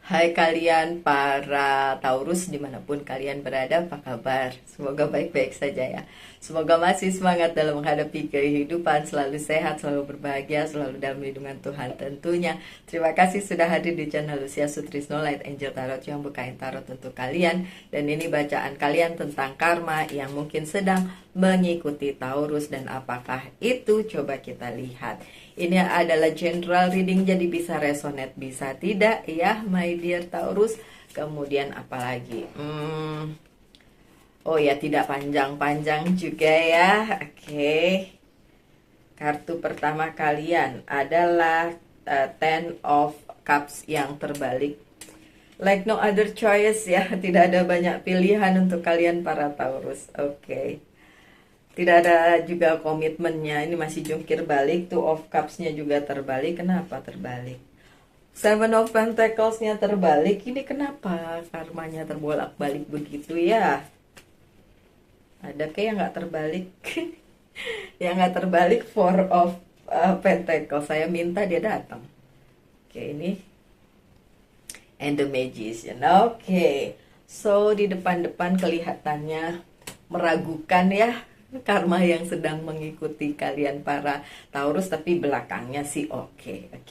Hai kalian para Taurus dimanapun kalian berada, apa kabar? Semoga baik-baik saja ya. Semoga masih semangat dalam menghadapi kehidupan, selalu sehat, selalu berbahagia, selalu dalam lindungan Tuhan tentunya. Terima kasih sudah hadir di channel Lucia Sutrisno Light Angel Tarot yang bukain tarot untuk kalian. Dan ini bacaan kalian tentang karma yang mungkin sedang mengikuti Taurus, dan apakah itu? Coba kita lihat. Ini adalah general reading, jadi bisa resonate, bisa tidak ya, my dear Taurus. Kemudian apalagi? Oh ya, tidak panjang-panjang juga ya. Oke. Kartu pertama kalian adalah Ten of Cups yang terbalik. Like no other choice ya, tidak ada banyak pilihan untuk kalian para Taurus. Oke. Tidak ada juga komitmennya. Ini masih jungkir balik. Two of Cups-nya juga terbalik. Kenapa terbalik? Seven of Pentacles-nya terbalik. Ini kenapa karmanya terbolak-balik begitu ya? Ada kayak yang nggak terbalik? Yang nggak terbalik Four of Pentacles. Saya minta dia datang. Oke, ini and the Magician. Oke. So di depan-depan kelihatannya meragukan ya, karma yang sedang mengikuti kalian para Taurus, tapi belakangnya sih oke.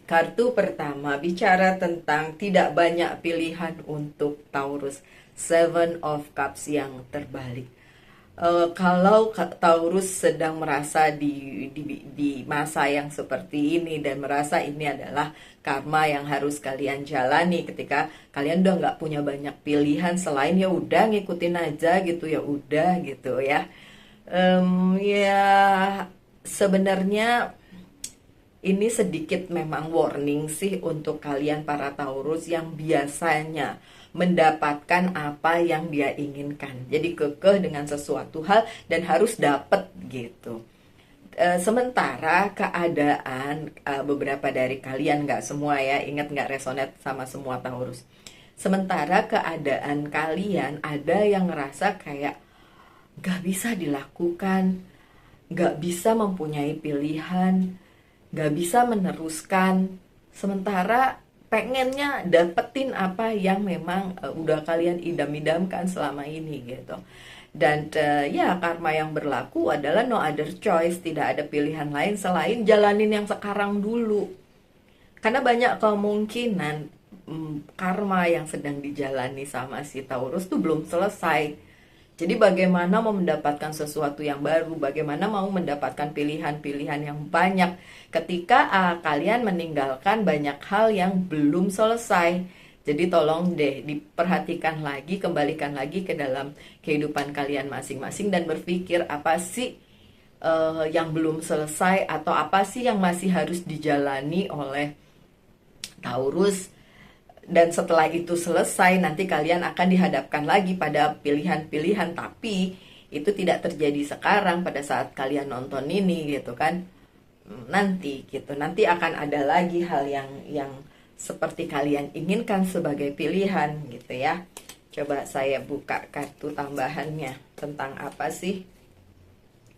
Kartu pertama bicara tentang tidak banyak pilihan untuk Taurus. Seven of Cups yang terbalik. Kalau Taurus sedang merasa di masa yang seperti ini dan merasa ini adalah karma yang harus kalian jalani, ketika kalian udah nggak punya banyak pilihan selain ya udah ngikutin aja gitu, ya udah gitu ya. Ya sebenarnya ini sedikit memang warning sih untuk kalian para Taurus yang biasanya mendapatkan apa yang dia inginkan. Jadi kekeh dengan sesuatu hal dan harus dapat gitu. Sementara keadaan beberapa dari kalian, nggak semua ya, ingat nggak resonate sama semua Taurus. Sementara keadaan kalian ada yang ngerasa kayak nggak bisa dilakukan, nggak bisa mempunyai pilihan, nggak bisa meneruskan. Sementara pengennya dapetin apa yang memang udah kalian idam-idamkan selama ini gitu. Dan ya karma yang berlaku adalah no other choice, tidak ada pilihan lain selain jalanin yang sekarang dulu. Karena banyak kemungkinan karma yang sedang dijalani sama si Taurus tuh belum selesai. Jadi bagaimana mau mendapatkan sesuatu yang baru, bagaimana mau mendapatkan pilihan-pilihan yang banyak ketika kalian meninggalkan banyak hal yang belum selesai. Jadi tolong deh diperhatikan lagi, kembalikan lagi ke dalam kehidupan kalian masing-masing dan berpikir apa sih yang belum selesai, atau apa sih yang masih harus dijalani oleh Taurus. Dan setelah itu selesai, nanti kalian akan dihadapkan lagi pada pilihan-pilihan. Tapi itu tidak terjadi sekarang pada saat kalian nonton ini gitu kan. Nanti gitu, nanti akan ada lagi hal yang seperti kalian inginkan sebagai pilihan gitu ya. Coba saya buka kartu tambahannya. Tentang apa sih?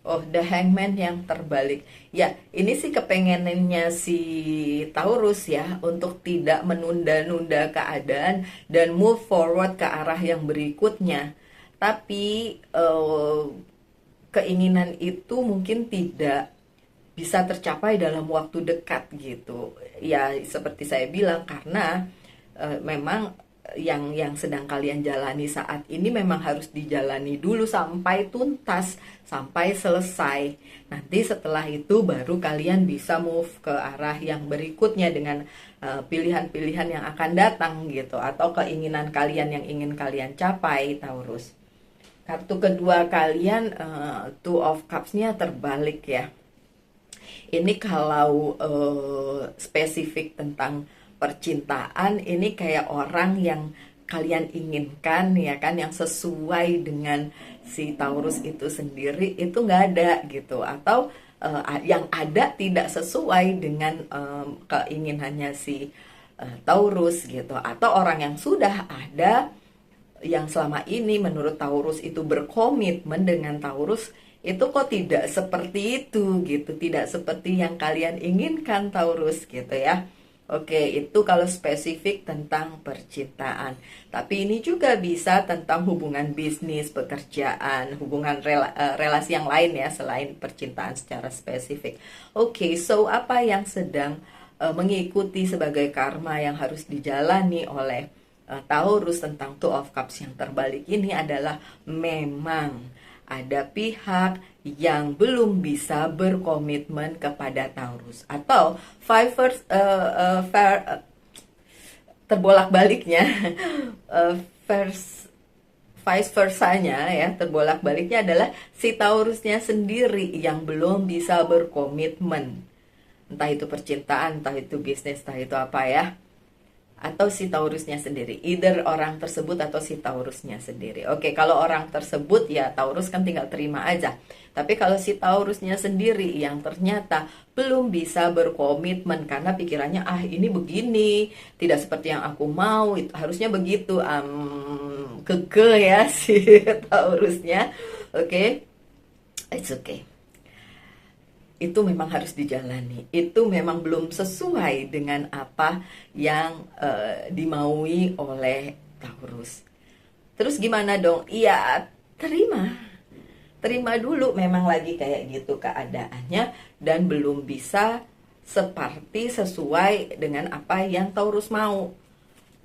Oh, The Hangman yang terbalik. Ya, ini sih kepengenannya si Taurus ya, untuk tidak menunda-nunda keadaan dan move forward ke arah yang berikutnya. Tapi keinginan itu mungkin tidak bisa tercapai dalam waktu dekat gitu. Ya, seperti saya bilang, karena memang yang sedang kalian jalani saat ini memang harus dijalani dulu sampai tuntas, sampai selesai. Nanti setelah itu baru kalian bisa move ke arah yang berikutnya dengan pilihan-pilihan yang akan datang gitu, atau keinginan kalian yang ingin kalian capai, Taurus. Kartu kedua kalian Two of Cups-nya terbalik ya. Ini kalau spesifik tentang percintaan, ini kayak orang yang kalian inginkan ya kan, yang sesuai dengan si Taurus itu sendiri itu nggak ada gitu, atau yang ada tidak sesuai dengan keinginannya si Taurus gitu, atau orang yang sudah ada yang selama ini menurut Taurus itu berkomitmen dengan Taurus itu kok tidak seperti itu gitu, tidak seperti yang kalian inginkan Taurus gitu ya. Oke, itu kalau spesifik tentang percintaan. Tapi ini juga bisa tentang hubungan bisnis, pekerjaan, hubungan relasi yang lain ya, selain percintaan secara spesifik. Oke, so apa yang sedang mengikuti sebagai karma yang harus dijalani oleh Taurus tentang Two of Cups yang terbalik ini adalah memang ada pihak yang belum bisa berkomitmen kepada Taurus, atau terbolak baliknya first vice versanya ya, terbolak baliknya adalah si Taurusnya sendiri yang belum bisa berkomitmen, entah itu percintaan, entah itu bisnis, entah itu apa ya, atau si Taurusnya sendiri, either orang tersebut atau si Taurusnya sendiri. Oke, kalau orang tersebut ya Taurus kan tinggal terima aja. Tapi kalau si Taurusnya sendiri yang ternyata belum bisa berkomitmen karena pikirannya ini begini, tidak seperti yang aku mau, itu harusnya begitu, keke ya si Taurusnya. Oke, it's okay, itu memang harus dijalani. Itu memang belum sesuai dengan apa yang dimaui oleh Taurus. Terus gimana dong? Iya, terima dulu, memang lagi kayak gitu keadaannya dan belum bisa seperti sesuai dengan apa yang Taurus mau.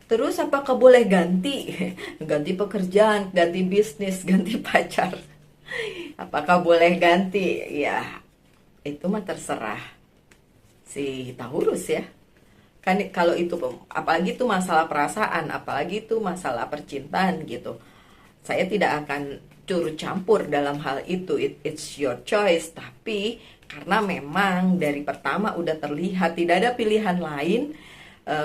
Terus apakah boleh ganti? Ganti pekerjaan, ganti bisnis, ganti pacar? Apakah boleh ganti? Ya, itu mah terserah si Taurus ya. Kan kalau itu, apalagi itu masalah perasaan, apalagi itu masalah percintaan gitu, saya tidak akan turut campur dalam hal itu. It's your choice. Tapi karena memang dari pertama udah terlihat tidak ada pilihan lain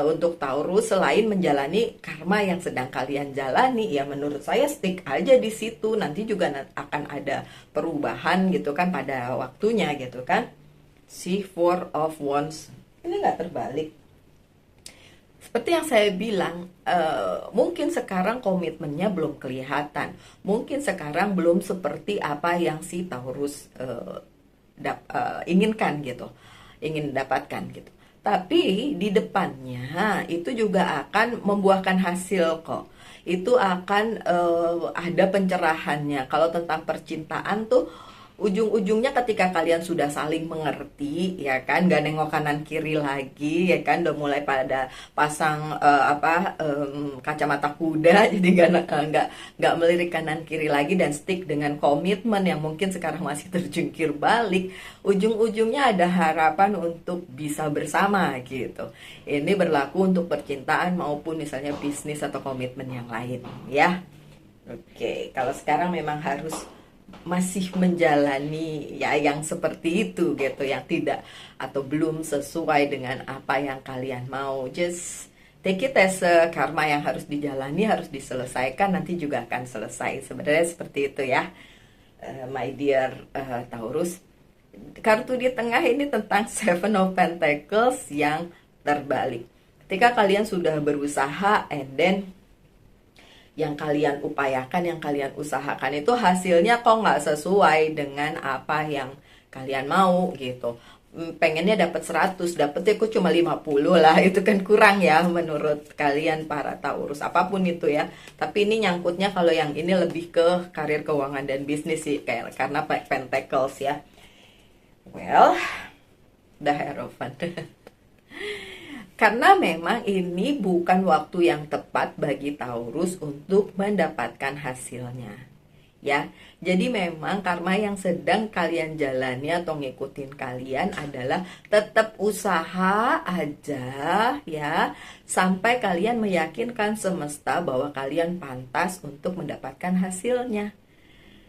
untuk Taurus selain menjalani karma yang sedang kalian jalani, ya menurut saya stick aja di situ. Nanti juga akan ada perubahan gitu kan pada waktunya gitu kan. Si Four of Wands ini nggak terbalik. Seperti yang saya bilang, mungkin sekarang komitmennya belum kelihatan, mungkin sekarang belum seperti apa yang si Taurus inginkan gitu, ingin dapatkan gitu. Tapi di depannya itu juga akan membuahkan hasil kok. Itu akan ada pencerahannya. Kalau tentang percintaan tuh ujung-ujungnya ketika kalian sudah saling mengerti ya kan, gak nengok kanan kiri lagi ya kan, udah mulai pada pasang kacamata kuda jadi gak melirik kanan kiri lagi dan stick dengan komitmen yang mungkin sekarang masih terjungkir balik. Ujung-ujungnya ada harapan untuk bisa bersama gitu. Ini berlaku untuk percintaan maupun misalnya bisnis atau komitmen yang lain ya. Oke, kalau sekarang memang harus masih menjalani ya yang seperti itu gitu, yang tidak atau belum sesuai dengan apa yang kalian mau. Just take it as a karma yang harus dijalani, harus diselesaikan, nanti juga akan selesai. Sebenarnya seperti itu ya, my dear Taurus. Kartu di tengah ini tentang Seven of Pentacles yang terbalik. Ketika kalian sudah berusaha and then yang kalian upayakan, yang kalian usahakan itu hasilnya kok nggak sesuai dengan apa yang kalian mau gitu. Pengennya dapat 100, dapetnya kok cuma 50 lah, itu kan kurang ya menurut kalian para Taurus, apapun itu ya. Tapi ini nyangkutnya kalau yang ini lebih ke karir, keuangan, dan bisnis sih, kayak karena Pentacles ya. Well, the Hierophant. Karena memang ini bukan waktu yang tepat bagi Taurus untuk mendapatkan hasilnya. Ya, jadi memang karma yang sedang kalian jalani atau ngikutin kalian adalah tetap usaha aja ya, sampai kalian meyakinkan semesta bahwa kalian pantas untuk mendapatkan hasilnya.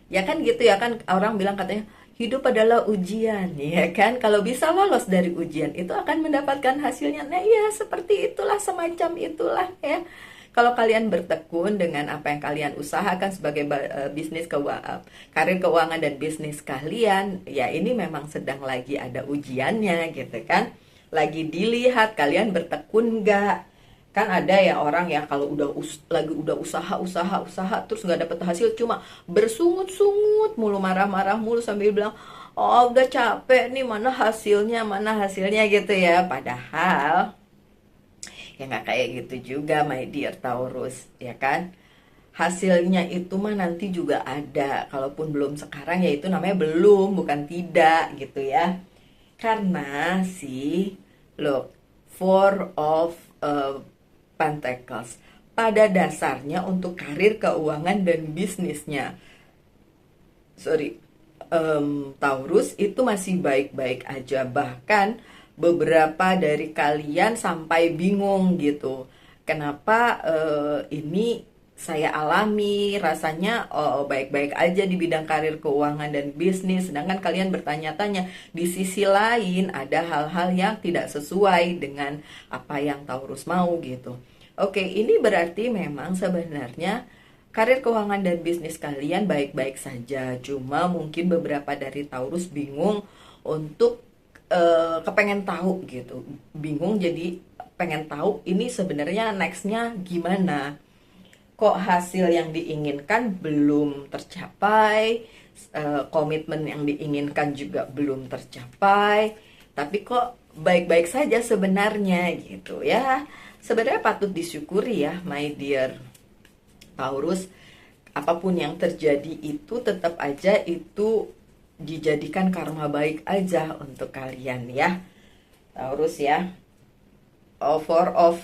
Ya kan gitu ya kan, orang bilang katanya hidup adalah ujian, ya kan? Kalau bisa lolos dari ujian, itu akan mendapatkan hasilnya. Nah, ya seperti itulah, semacam itulah ya. Kalau kalian bertekun dengan apa yang kalian usahakan sebagai bisnis karir, keuangan, dan bisnis kalian, ya ini memang sedang lagi ada ujiannya gitu kan. Lagi dilihat kalian bertekun nggak. Kan ada ya orang ya kalau lagi usaha terus nggak dapet hasil, cuma bersungut-sungut mulu, marah-marah mulu sambil bilang, oh udah capek nih, mana hasilnya gitu ya. Padahal Ya nggak kayak gitu juga, my dear Taurus, ya kan? Hasilnya itu mah nanti juga ada. Kalaupun belum sekarang ya itu namanya belum, bukan tidak gitu ya. Karena si look, Four of Pentacles pada dasarnya untuk karir, keuangan dan bisnisnya, sorry, Taurus itu masih baik-baik aja. Bahkan beberapa dari kalian sampai bingung gitu. Kenapa ini saya alami rasanya baik-baik aja di bidang karir, keuangan dan bisnis, sedangkan kalian bertanya-tanya di sisi lain ada hal-hal yang tidak sesuai dengan apa yang Taurus mau gitu. Oke, ini berarti memang sebenarnya karir, keuangan, dan bisnis kalian baik-baik saja. Cuma mungkin beberapa dari Taurus bingung untuk kepengen tahu gitu. Bingung jadi pengen tahu ini sebenarnya nextnya gimana. Kok hasil yang diinginkan belum tercapai, komitmen yang diinginkan juga belum tercapai. Tapi kok baik-baik saja sebenarnya gitu ya. Sebenarnya patut disyukuri ya, my dear Taurus, apapun yang terjadi itu tetap aja itu dijadikan karma baik aja untuk kalian ya. Taurus ya. Four of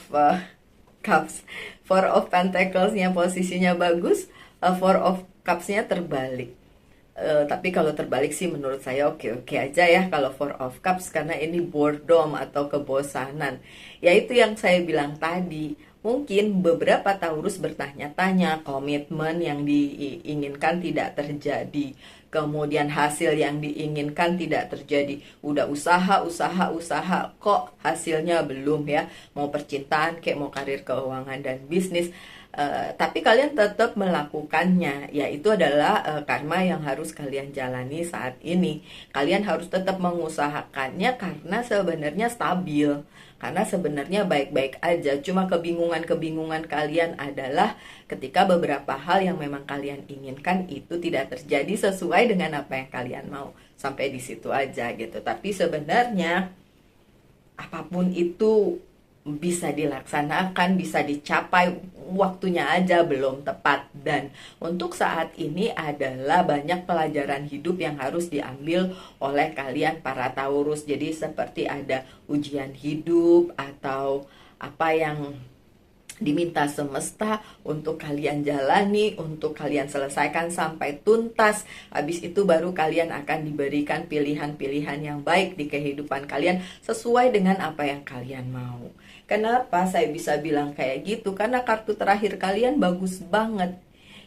Cups. Four of Pentacles-nya posisinya bagus, Four of Cups-nya terbalik. Tapi kalau terbalik sih menurut saya oke-oke aja ya kalau Four of Cups, karena ini boredom atau kebosanan. Yaitu yang saya bilang tadi, mungkin beberapa Taurus bertanya-tanya, komitmen yang diinginkan tidak terjadi, kemudian hasil yang diinginkan tidak terjadi. Udah usaha kok hasilnya belum ya, mau percintaan kayak mau karir, keuangan dan bisnis. Tapi kalian tetap melakukannya, yaitu adalah karma yang harus kalian jalani saat ini. Kalian harus tetap mengusahakannya karena sebenarnya stabil, karena sebenarnya baik-baik aja. Cuma kebingungan kalian adalah ketika beberapa hal yang memang kalian inginkan itu tidak terjadi sesuai dengan apa yang kalian mau. Sampai di situ aja gitu. Tapi sebenarnya apapun itu bisa dilaksanakan, bisa dicapai, waktunya aja belum tepat. Dan untuk saat ini adalah banyak pelajaran hidup yang harus diambil oleh kalian para Taurus. Jadi seperti ada ujian hidup atau apa yang diminta semesta untuk kalian jalani, untuk kalian selesaikan sampai tuntas. Habis itu baru kalian akan diberikan pilihan-pilihan yang baik di kehidupan kalian sesuai dengan apa yang kalian mau. Kenapa saya bisa bilang kayak gitu? Karena kartu terakhir kalian bagus banget.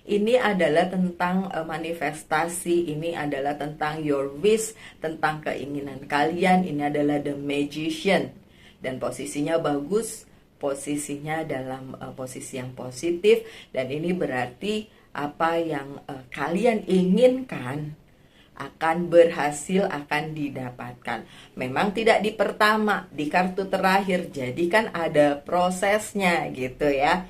Ini adalah tentang manifestasi, ini adalah tentang your wish, tentang keinginan kalian. Ini adalah the magician. Dan posisinya bagus, posisinya dalam posisi yang positif, dan ini berarti apa yang kalian inginkan akan berhasil, akan didapatkan. Memang tidak di pertama, di kartu terakhir, jadi kan ada prosesnya gitu ya.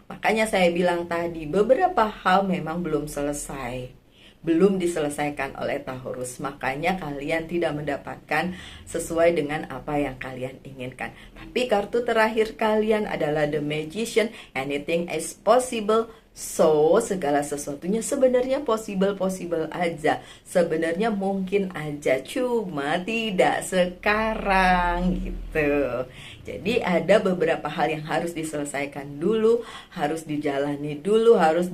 Makanya saya bilang tadi, beberapa hal memang belum selesai, belum diselesaikan oleh Taurus. Makanya kalian tidak mendapatkan sesuai dengan apa yang kalian inginkan. Tapi kartu terakhir kalian adalah the magician. Anything is possible. So, segala sesuatunya sebenarnya possible aja. Sebenarnya mungkin aja, cuma tidak sekarang gitu. Jadi ada beberapa hal yang harus diselesaikan dulu, harus dijalani dulu, harus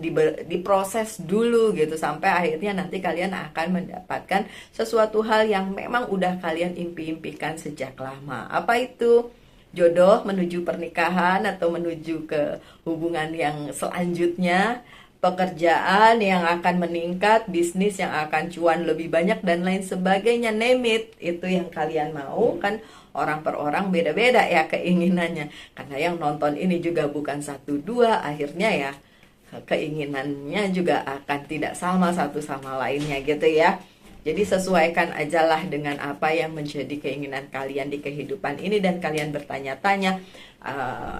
diproses dulu gitu, sampai akhirnya nanti kalian akan mendapatkan sesuatu hal yang memang udah kalian impi-impikan sejak lama. Apa itu? Jodoh menuju pernikahan atau menuju ke hubungan yang selanjutnya, pekerjaan yang akan meningkat, bisnis yang akan cuan lebih banyak dan lain sebagainya, name it. Itu yang kalian mau kan. Orang per orang beda-beda ya keinginannya. Karena yang nonton ini juga bukan satu dua, akhirnya ya keinginannya juga akan tidak sama satu sama lainnya gitu ya. Jadi sesuaikan ajalah dengan apa yang menjadi keinginan kalian di kehidupan ini, dan kalian bertanya-tanya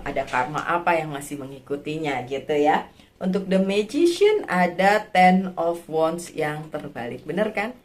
ada karma apa yang masih mengikutinya gitu ya. Untuk the magician ada Ten of Wands yang terbalik, bener kan?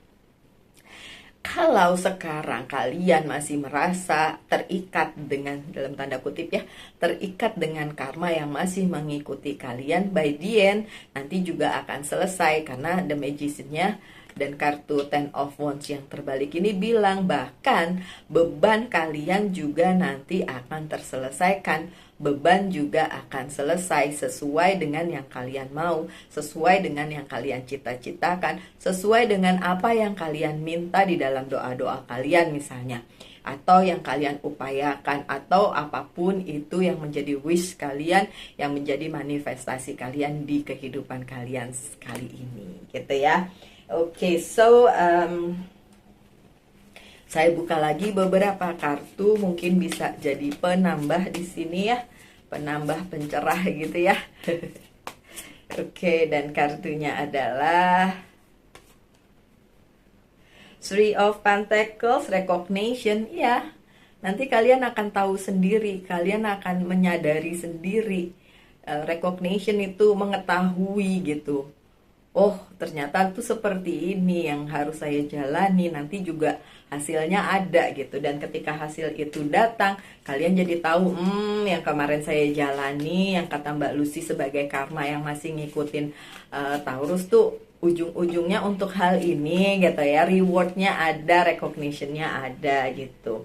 Kalau sekarang kalian masih merasa terikat dengan, dalam tanda kutip ya, terikat dengan karma yang masih mengikuti kalian, by the end nanti juga akan selesai, karena The Magician-nya dan kartu Ten of Wands yang terbalik ini bilang bahkan beban kalian juga nanti akan terselesaikan. Beban juga akan selesai sesuai dengan yang kalian mau, sesuai dengan yang kalian cita-citakan, sesuai dengan apa yang kalian minta di dalam doa-doa kalian misalnya, atau yang kalian upayakan, atau apapun itu yang menjadi wish kalian, yang menjadi manifestasi kalian di kehidupan kalian kali ini, gitu ya. Oke, so saya buka lagi beberapa kartu, mungkin bisa jadi penambah di sini ya, penambah pencerah gitu ya. Oke, dan kartunya adalah Three of Pentacles, Recognition. Ya, nanti kalian akan tahu sendiri, kalian akan menyadari sendiri. Recognition itu mengetahui gitu. Oh, ternyata tuh seperti ini yang harus saya jalani, nanti juga hasilnya ada gitu. Dan ketika hasil itu datang, kalian jadi tahu, yang kemarin saya jalani, yang kata Mbak Lucy sebagai karma yang masih ngikutin Taurus tuh ujung-ujungnya untuk hal ini gitu ya. Rewardnya ada, recognitionnya ada gitu.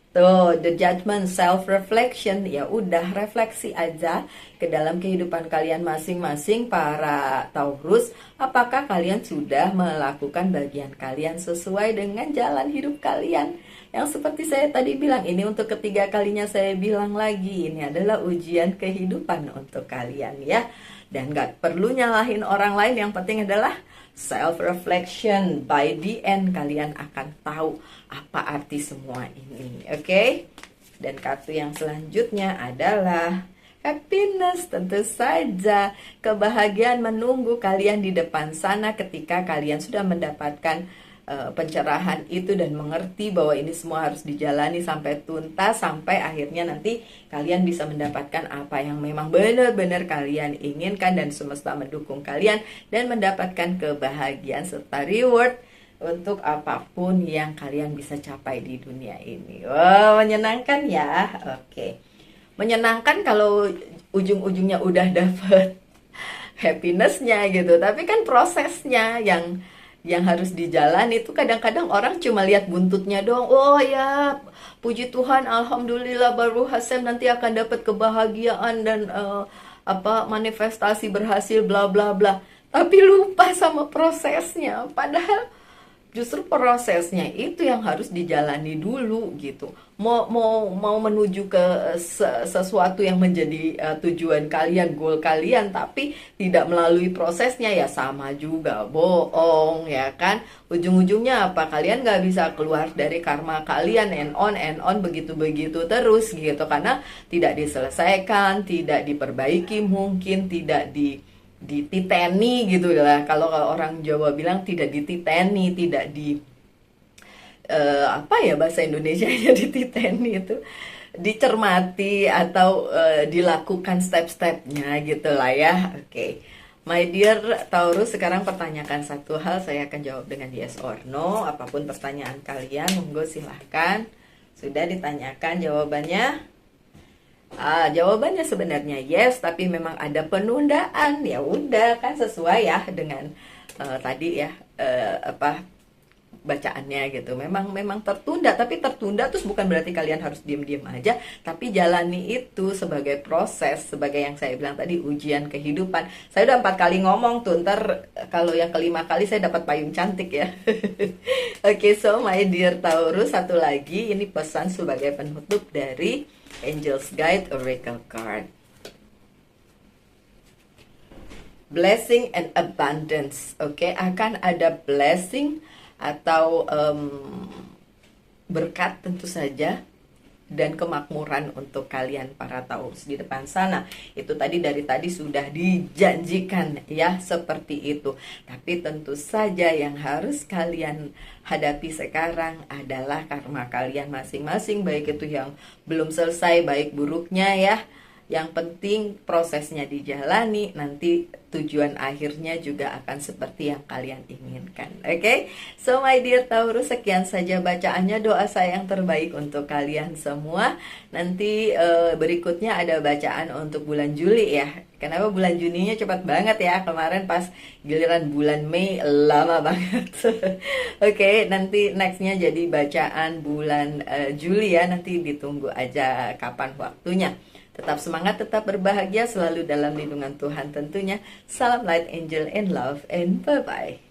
Tuh, the judgment, self-reflection, ya udah refleksi aja ke dalam kehidupan kalian masing-masing para Taurus. Apakah kalian sudah melakukan bagian kalian sesuai dengan jalan hidup kalian? Yang seperti saya tadi bilang, ini untuk ketiga kalinya saya bilang lagi, ini adalah ujian kehidupan untuk kalian ya. Dan gak perlu nyalahin orang lain, yang penting adalah self-reflection. By the end kalian akan tahu apa arti semua ini, oke? Dan kartu yang selanjutnya adalah happiness. Tentu saja kebahagiaan menunggu kalian di depan sana ketika kalian sudah mendapatkan pencerahan itu dan mengerti bahwa ini semua harus dijalani sampai tuntas, sampai akhirnya nanti kalian bisa mendapatkan apa yang memang benar-benar kalian inginkan dan semesta mendukung kalian, dan mendapatkan kebahagiaan serta reward untuk apapun yang kalian bisa capai di dunia ini. Wow, menyenangkan ya. Oke. Menyenangkan kalau ujung-ujungnya udah dapet happiness-nya gitu, tapi kan prosesnya yang harus dijalani itu kadang-kadang orang cuma lihat buntutnya doang. Oh ya, puji Tuhan, alhamdulillah, baru Hasem nanti akan dapat kebahagiaan dan manifestasi berhasil bla bla bla. Tapi lupa sama prosesnya. Padahal justru prosesnya itu yang harus dijalani dulu gitu. Mau menuju ke sesuatu yang menjadi tujuan kalian, goal kalian, tapi tidak melalui prosesnya, ya sama juga bohong ya kan. Ujung-ujungnya apa? Kalian nggak bisa keluar dari karma kalian, and on begitu-begitu terus gitu, karena tidak diselesaikan, tidak diperbaiki, mungkin tidak dititeni gitu lah. Kalau orang Jawa bilang tidak dititeni, tidak bahasa Indonesianya dititeni itu dicermati atau dilakukan step-stepnya gitu lah ya. Oke. My dear Taurus, sekarang pertanyakan satu hal, saya akan jawab dengan yes or no. Apapun pertanyaan kalian, monggo silahkan. Sudah ditanyakan jawabannya? Jawabannya sebenarnya yes, tapi memang ada penundaan. Ya udah, kan sesuai ya dengan tadi ya bacaannya gitu. Memang tertunda, tapi tertunda terus bukan berarti kalian harus diem-diem aja, tapi jalani itu sebagai proses, sebagai yang saya bilang tadi, ujian kehidupan. Saya udah 4 kali ngomong tuh, ntar kalau yang kelima kali saya dapat payung cantik ya. Oke, so my dear Taurus, satu lagi ini pesan sebagai penutup dari Angel's Guide Oracle Card. Blessing and abundance. Oke, akan ada blessing atau berkat tentu saja, dan kemakmuran untuk kalian para Taurus di depan sana. Itu tadi dari tadi sudah dijanjikan ya, seperti itu. Tapi tentu saja yang harus kalian hadapi sekarang adalah karma kalian masing-masing, baik itu yang belum selesai, baik buruknya ya, Yang penting prosesnya dijalani, nanti tujuan akhirnya juga akan seperti yang kalian inginkan. Oke, so my dear Taurus, sekian saja bacaannya. Doa saya yang terbaik untuk kalian semua. Nanti berikutnya ada bacaan untuk bulan Juli ya. Kenapa bulan Juninya cepat banget ya? Kemarin pas giliran bulan Mei lama banget. Oke, nanti nextnya jadi bacaan bulan Juli ya. Nanti ditunggu aja kapan waktunya. Tetap semangat, tetap berbahagia, selalu dalam lindungan Tuhan tentunya. Salam Light Angel and Love, and bye-bye.